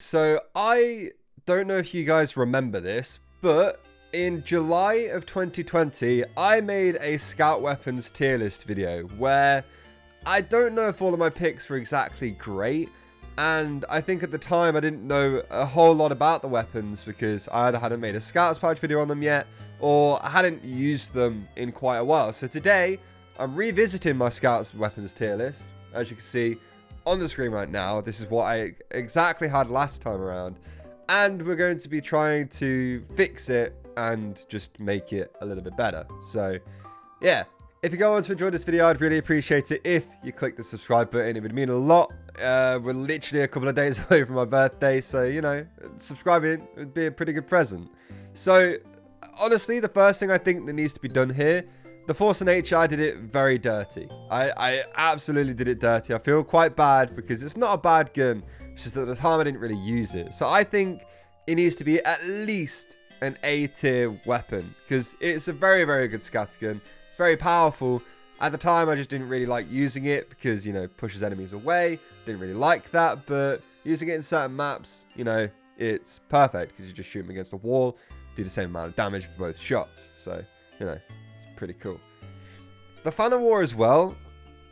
So I don't know if you guys remember this, but in July of 2020, I made a Scout Weapons tier list video where I don't know if all of my picks were exactly great. And I think at the time I didn't know a whole lot about the weapons because I either hadn't made a Scouts Pouch video on them yet or I hadn't used them in quite a while. So today I'm revisiting my Scouts Weapons tier list. As you can see on the screen right now, this is what I exactly had last time around. And we're going to be trying to fix it and just make it a little bit better. So yeah, if you go on to enjoy this video, I'd really appreciate it if you click the subscribe button. It would mean a lot. We're literally a couple of days away from my birthday, so you know, subscribing would be a pretty good present. So honestly, the first thing I think that needs to be done here, the Force of Nature, I did it very dirty. I absolutely did it dirty. I feel quite bad because it's not a bad gun. It's just that at the time I didn't really use it. So I think it needs to be at least an A tier weapon because it's a very, very good scatter gun. It's very powerful. At the time, I just didn't really like using it because, you know, pushes enemies away. Didn't really like that, but using it in certain maps, you know, it's perfect because you just shoot them against the wall, do the same amount of damage for both shots. So, you know, it's pretty cool. The Fan of War as well,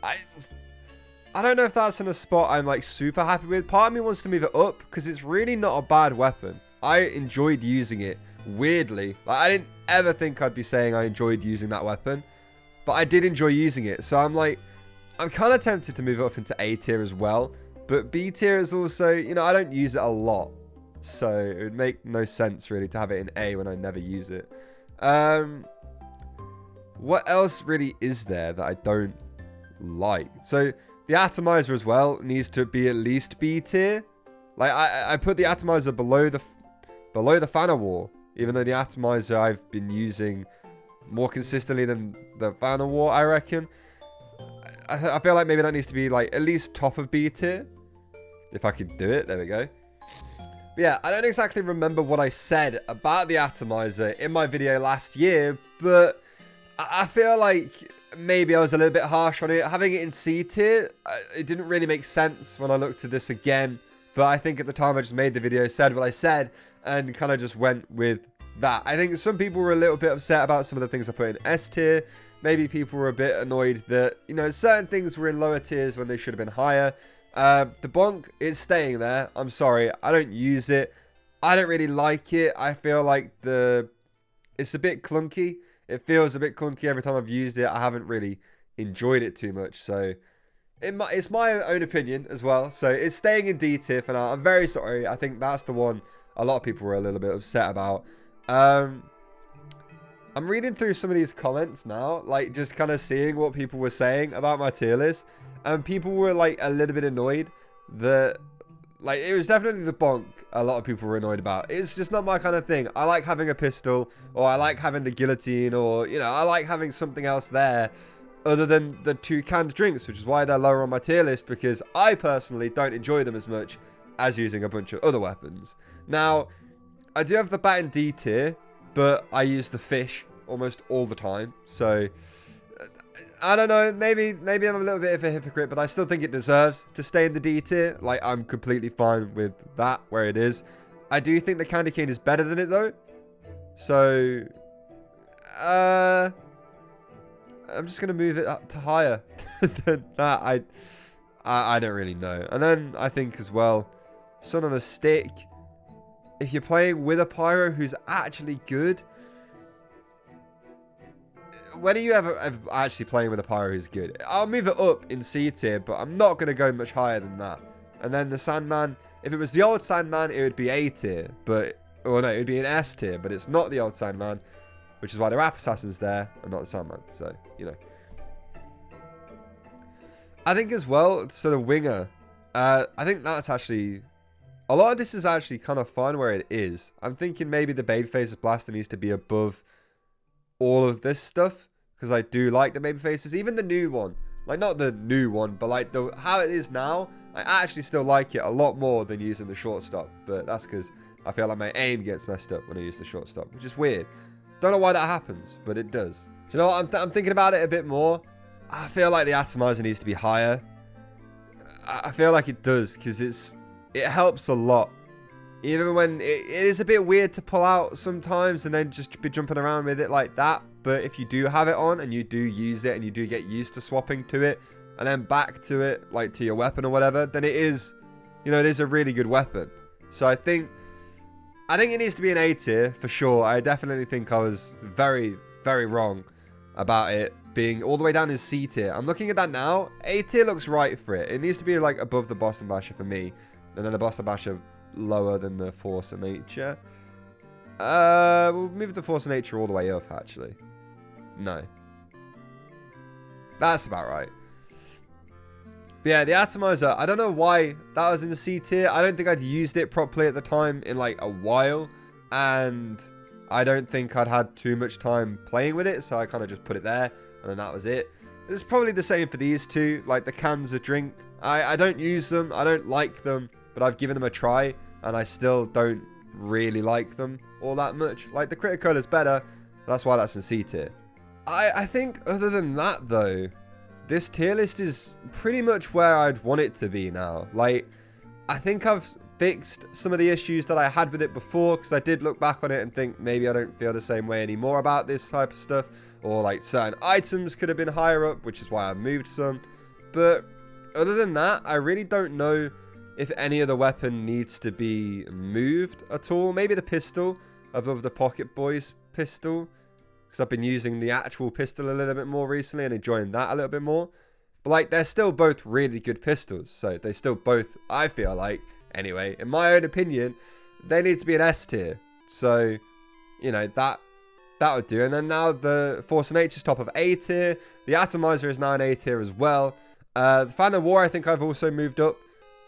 I don't know if that's in a spot I'm like super happy with. Part of me wants to move it up because it's really not a bad weapon. I enjoyed using it weirdly. Like, I didn't ever think I'd be saying I enjoyed using that weapon, but I did enjoy using it. So I'm kind of tempted to move it up into A tier as well. But B tier is also, you know, I don't use it a lot. So it would make no sense really to have it in A when I never use it. What else really is there that I don't like? So the Atomizer as well needs to be at least B tier. Like I put the Atomizer below the Fan of War, even though the Atomizer I've been using more consistently than the Fan of War, I reckon. I feel like maybe that needs to be like at least top of B tier. If I could do it, there we go. But yeah, I don't exactly remember what I said about the Atomizer in my video last year, but I feel like maybe I was a little bit harsh on it. Having it in C tier, it didn't really make sense when I looked at this again. But I think at the time I just made the video, said what I said, and kind of just went with that. I think some people were a little bit upset about some of the things I put in S tier. Maybe people were a bit annoyed that, you know, certain things were in lower tiers when they should have been higher. The bonk is staying there. I'm sorry, I don't use it. I don't really like it. I feel like it's a bit clunky. It feels a bit clunky every time I've used it. I haven't really enjoyed it too much. So it's my own opinion as well. So it's staying in D tier for now. I'm very sorry. I think that's the one a lot of people were a little bit upset about. I'm reading through some of these comments now, like just kind of seeing what people were saying about my tier list. And people were like a little bit annoyed that, like, it was definitely the bonk a lot of people were annoyed about. It's just not my kind of thing. I like having a pistol, or I like having the guillotine, or, you know, I like having something else there other than the two canned drinks, which is why they're lower on my tier list, because I personally don't enjoy them as much as using a bunch of other weapons. Now, I do have the bat in D tier, but I use the fish almost all the time, so I don't know, maybe I'm a little bit of a hypocrite, but I still think it deserves to stay in the D tier. Like, I'm completely fine with that where it is. I do think the candy cane is better than it though. So I'm just gonna move it up to higher than that. I don't really know. And then I think as well, Sun on a Stick, if you're playing with a pyro who's actually good, when are you ever actually playing with a pyro who's good? I'll move it up in C tier, but I'm not going to go much higher than that. And then the Sandman, if it was the old Sandman, it would be A tier. But, well, no, it would be an S tier, but it's not the old Sandman, which is why there are assassins there and not the Sandman. So, you know. I think as well, so the Winger, I think that's actually, a lot of this is actually kind of fun where it is. I'm thinking maybe the Babyface's Blaster needs to be above all of this stuff, because I do like the baby faces, even the new one, like not the new one, but like how it is now, I actually still like it a lot more than using the shortstop. But that's because I feel like my aim gets messed up when I use the shortstop, which is weird. Don't know why that happens, but it does. Do you know what, I'm thinking about it a bit more. I feel like the Atomizer needs to be higher. I feel like it does, because it helps a lot Even when it is a bit weird to pull out sometimes and then just be jumping around with it like that. But if you do have it on and you do use it and you do get used to swapping to it and then back to it, like to your weapon or whatever, then it is, you know, it is a really good weapon. So I think it needs to be an A tier for sure. I definitely think I was very, very wrong about it being all the way down in C tier. I'm looking at that now. A tier looks right for it. It needs to be like above the Boston Basher for me. And then the Boston Basher lower than the Force of Nature. We'll move the Force of Nature all the way up, actually. No. That's about right. But yeah, the Atomizer, I don't know why that was in the C tier. I don't think I'd used it properly at the time in like a while. And I don't think I'd had too much time playing with it. So I kind of just put it there. And then that was it. It's probably the same for these two. Like the cans of drink. I don't use them. I don't like them. But I've given them a try. And I still don't really like them all that much. Like the Critical is better. That's why that's in C tier. I think other than that though, this tier list is pretty much where I'd want it to be now. Like, I think I've fixed some of the issues that I had with it before, because I did look back on it and think maybe I don't feel the same way anymore about this type of stuff. Or like certain items could have been higher up, which is why I moved some. But other than that, I really don't know if any other weapon needs to be moved at all. Maybe the pistol above the Pocket Boy's pistol, because I've been using the actual pistol a little bit more recently and enjoying that a little bit more. But like, they're still both really good pistols. So they still both, I feel like, anyway, in my own opinion, they need to be an S tier. So, you know, that would do. And then now the Force of Nature's top of A tier. The Atomizer is now an A tier as well. The Fan of War, I think I've also moved up.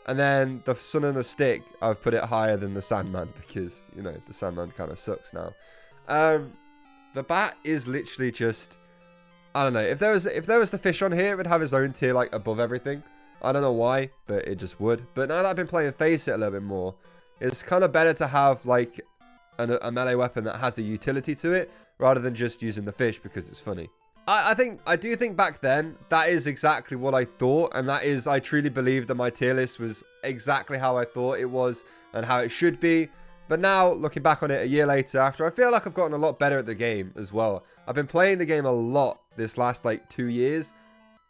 And then the Sun and the Stick, I've put it higher than the Sandman because, you know, the Sandman kind of sucks now. The Bat is literally just, I don't know. If there was the fish on here, it would have its own tier like above everything. I don't know why, but it just would. But now that I've been playing Face It a little bit more, it's kind of better to have like a melee weapon that has a utility to it rather than just using the fish because it's funny. I do think back then that is exactly what I thought, and that is, I truly believe that my tier list was exactly how I thought it was and how it should be. But now, looking back on it a year later after, I feel like I've gotten a lot better at the game as well. I've been playing the game a lot this last like 2 years.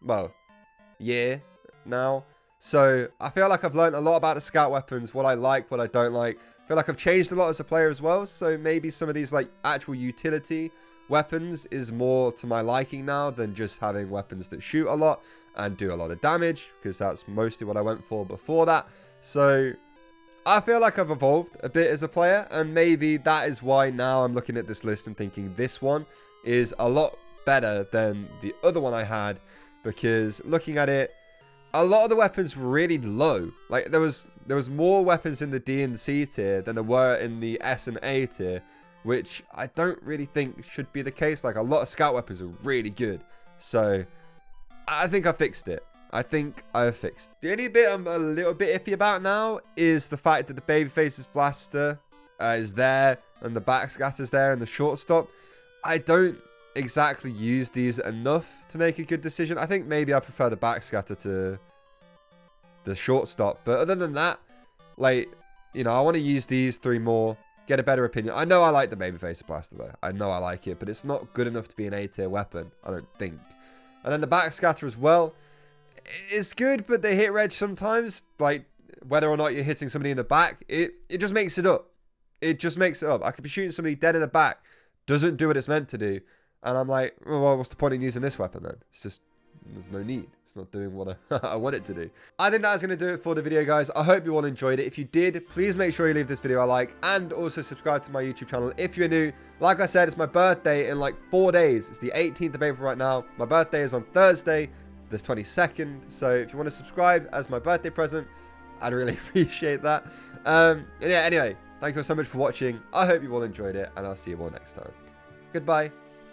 Well, year now. So I feel like I've learned a lot about the scout weapons, what I like, what I don't like. I feel like I've changed a lot as a player as well. So maybe some of these like actual utility weapons is more to my liking now than just having weapons that shoot a lot and do a lot of damage, because that's mostly what I went for before that. So I feel like I've evolved a bit as a player, and maybe that is why now I'm looking at this list and thinking this one is a lot better than the other one I had, because looking at it, a lot of the weapons were really low. Like there was more weapons in the D and C tier than there were in the S and A tier, which I don't really think should be the case. Like a lot of scout weapons are really good. So I think I fixed it. I think I've fixed. The only bit I'm a little bit iffy about now is the fact that the Babyface's blaster is there and the backscatter's there and the shortstop. I don't exactly use these enough to make a good decision. I think maybe I prefer the backscatter to the shortstop. But other than that, like, you know, I want to use these three more, get a better opinion. I know I like the Babyface blaster though. I know I like it, but it's not good enough to be an A tier weapon, I don't think. And then the backscatter as well. It's good, but the hit reg sometimes, like whether or not you're hitting somebody in the back, it just makes it up. It just makes it up. I could be shooting somebody dead in the back, doesn't do what it's meant to do, and I'm like, well, what's the point in using this weapon then? It's just, there's no need. It's not doing what I want it to do. I think that's going to do it for the video, guys. I hope you all enjoyed it. If you did, please make sure you leave this video a like and also subscribe to my YouTube channel if you're new. Like I said, it's my birthday in like 4 days. It's the 18th of April right now. My birthday is on Thursday, the 22nd. So if you want to subscribe as my birthday present, I'd really appreciate that. And yeah, anyway, thank you all so much for watching. I hope you all enjoyed it, and I'll see you all next time. Goodbye.